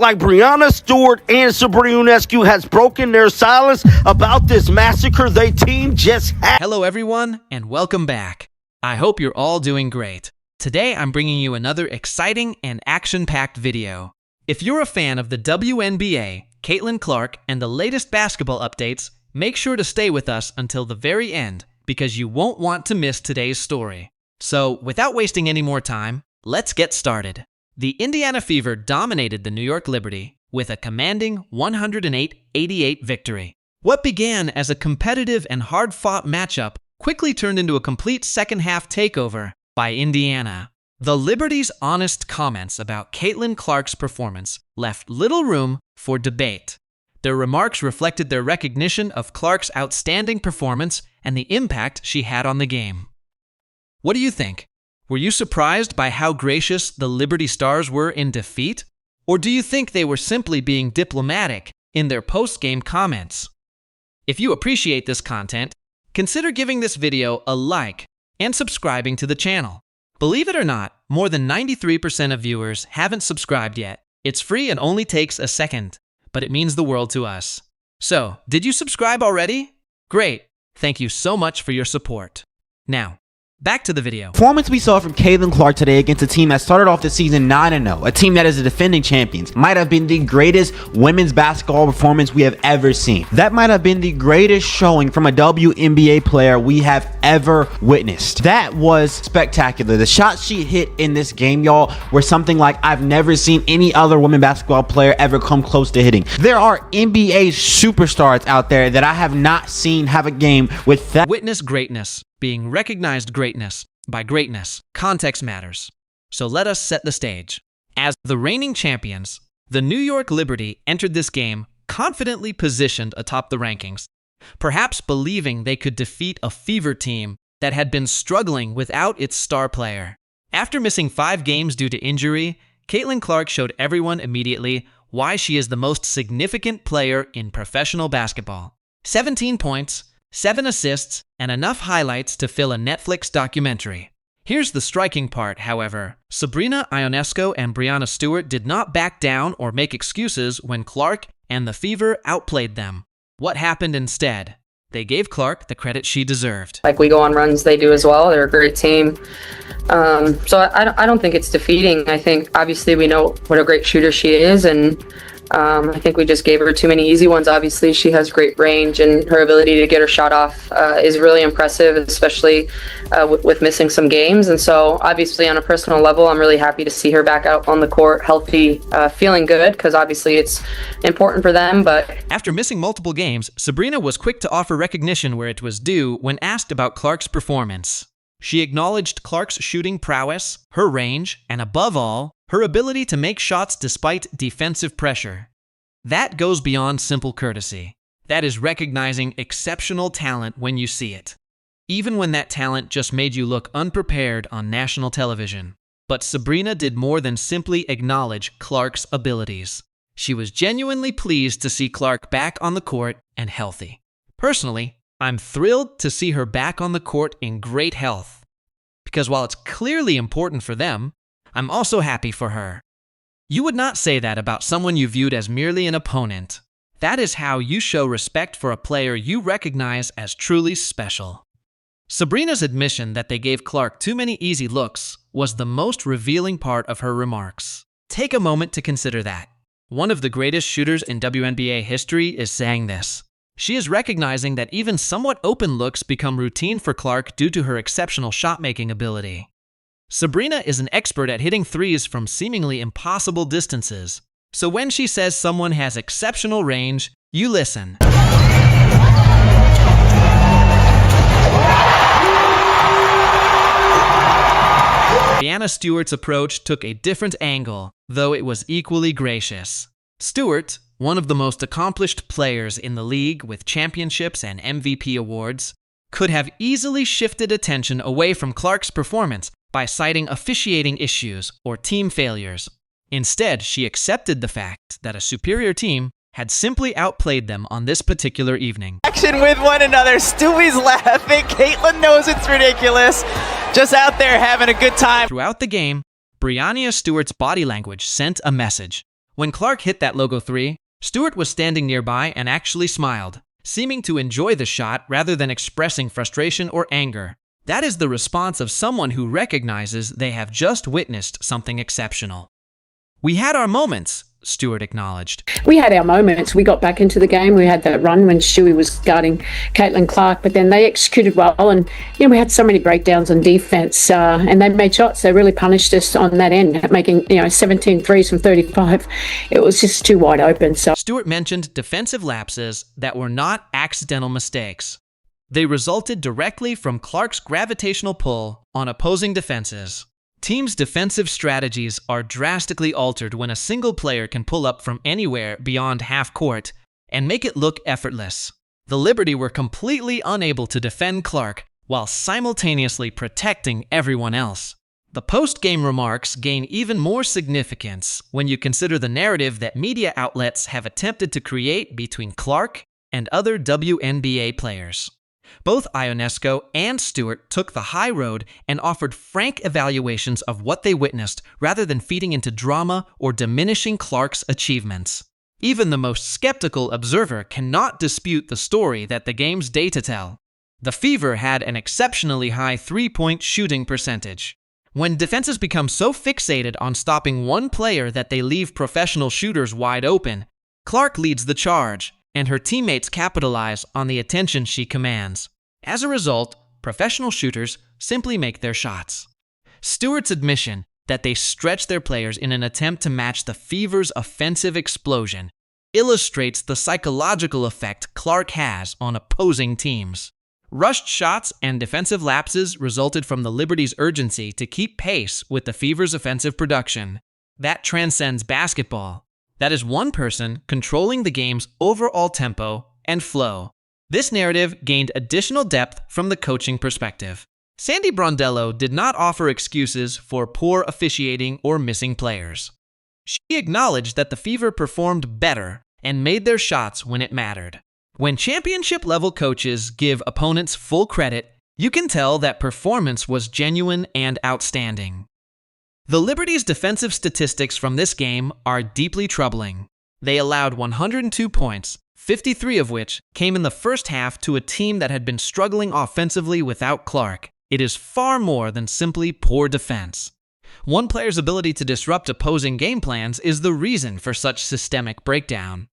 like Brianna, Stewart, and Sabrina Ionescu has broken their silence about this massacre they team just had. Hello everyone, and welcome back. I hope you're all doing great. Today I'm bringing you another exciting and action-packed video. If you're a fan of the WNBA, Caitlin Clark, and the latest basketball updates, make sure to stay with us until the very end because you won't want to miss today's story. So, without wasting any more time, let's get started. The Indiana Fever dominated the New York Liberty with a commanding 108-88 victory. What began as a competitive and hard-fought matchup quickly turned into a complete second-half takeover by Indiana. The Liberty's honest comments about Caitlin Clark's performance left little room for debate. Their remarks reflected their recognition of Clark's outstanding performance and the impact she had on the game. What do you think? Were you surprised by how gracious the Liberty Stars were in defeat? Or do you think they were simply being diplomatic in their post-game comments? If you appreciate this content, consider giving this video a like and subscribing to the channel. Believe it or not, more than 93% of viewers haven't subscribed yet. It's free and only takes a second, but it means the world to us. So, did you subscribe already? Great. Thank you so much for your support. Now, back to the video. Performance we saw from Caitlin Clark today against a team that started off the season 9-0, a team that is the defending champions, might have been the greatest women's basketball performance we have ever seen. That might have been the greatest showing from a WNBA player we have ever witnessed. That was spectacular. The shots she hit in this game, y'all, were something like I've never seen any other women basketball player ever come close to hitting. There are NBA superstars out there that I have not seen have a game with that. Witness greatness. Being recognized greatness by greatness. Context matters. So let us set the stage. As the reigning champions, the New York Liberty entered this game confidently positioned atop the rankings, perhaps believing they could defeat a Fever team that had been struggling without its star player. After missing 5 games due to injury, Caitlin Clark showed everyone immediately why she is the most significant player in professional basketball. 17 points, 7 assists, and enough highlights to fill a Netflix documentary. Here's the striking part, however. Sabrina, Ionescu, and Brianna Stewart did not back down or make excuses when Clark and the Fever outplayed them. What happened instead? They gave Clark the credit she deserved. Like we go on runs, they do as well. They're a great team. So I don't think it's defeating. I think obviously we know what a great shooter she is, and I think we just gave her too many easy ones. Obviously, she has great range, and her ability to get her shot off is really impressive, especially with missing some games. And so, obviously, on a personal level, I'm really happy to see her back out on the court, healthy, feeling good, because obviously it's important for them. But after missing multiple games, Sabrina was quick to offer recognition where it was due when asked about Clark's performance. She acknowledged Clark's shooting prowess, her range, and above all, her ability to make shots despite defensive pressure. That goes beyond simple courtesy. That is recognizing exceptional talent when you see it, even when that talent just made you look unprepared on national television. But Sabrina did more than simply acknowledge Clark's abilities. She was genuinely pleased to see Clark back on the court and healthy. Personally, I'm thrilled to see her back on the court in great health, because while it's clearly important for them, I'm also happy for her. You would not say that about someone you viewed as merely an opponent. That is how you show respect for a player you recognize as truly special. Sabrina's admission that they gave Clark too many easy looks was the most revealing part of her remarks. Take a moment to consider that. One of the greatest shooters in WNBA history is saying this. She is recognizing that even somewhat open looks become routine for Clark due to her exceptional shot-making ability. Sabrina is an expert at hitting threes from seemingly impossible distances. So when she says someone has exceptional range, you listen. Brianna Stewart's approach took a different angle, though it was equally gracious. Stewart, one of the most accomplished players in the league with championships and MVP awards, could have easily shifted attention away from Clark's performance by citing officiating issues or team failures. Instead, she accepted the fact that a superior team had simply outplayed them on this particular evening. Action with one another. Stewie's laughing. Caitlin knows it's ridiculous. Just out there having a good time. Throughout the game, Brianna Stewart's body language sent a message. When Clark hit that logo 3, Stewart was standing nearby and actually smiled, seeming to enjoy the shot rather than expressing frustration or anger. That is the response of someone who recognizes they have just witnessed something exceptional. "We had our moments," Stewart acknowledged. We had our moments. We got back into the game. We had that run when Stewie was guarding Caitlin Clark, but then they executed well. And, we had so many breakdowns on defense, and they made shots. They really punished us on that end, making, 17 threes from 35. It was just too wide open. So Stewart mentioned defensive lapses that were not accidental mistakes. They resulted directly from Clark's gravitational pull on opposing defenses. Teams' defensive strategies are drastically altered when a single player can pull up from anywhere beyond half court and make it look effortless. The Liberty were completely unable to defend Clark while simultaneously protecting everyone else. The post-game remarks gain even more significance when you consider the narrative that media outlets have attempted to create between Clark and other WNBA players. Both Ionescu and Stewart took the high road and offered frank evaluations of what they witnessed rather than feeding into drama or diminishing Clark's achievements. Even the most skeptical observer cannot dispute the story that the game's data tell. The Fever had an exceptionally high three-point shooting percentage. When defenses become so fixated on stopping one player that they leave professional shooters wide open, Clark leads the charge, and her teammates capitalize on the attention she commands. As a result, professional shooters simply make their shots. Stewart's admission that they stretch their players in an attempt to match the Fever's offensive explosion illustrates the psychological effect Clark has on opposing teams. Rushed shots and defensive lapses resulted from the Liberty's urgency to keep pace with the Fever's offensive production. That transcends basketball. That is one person controlling the game's overall tempo and flow. This narrative gained additional depth from the coaching perspective. Sandy Brondello did not offer excuses for poor officiating or missing players. She acknowledged that the Fever performed better and made their shots when it mattered. When championship-level coaches give opponents full credit, you can tell that performance was genuine and outstanding. The Liberty's defensive statistics from this game are deeply troubling. They allowed 102 points, 53 of which came in the first half to a team that had been struggling offensively without Clark. It is far more than simply poor defense. One player's ability to disrupt opposing game plans is the reason for such systemic breakdown.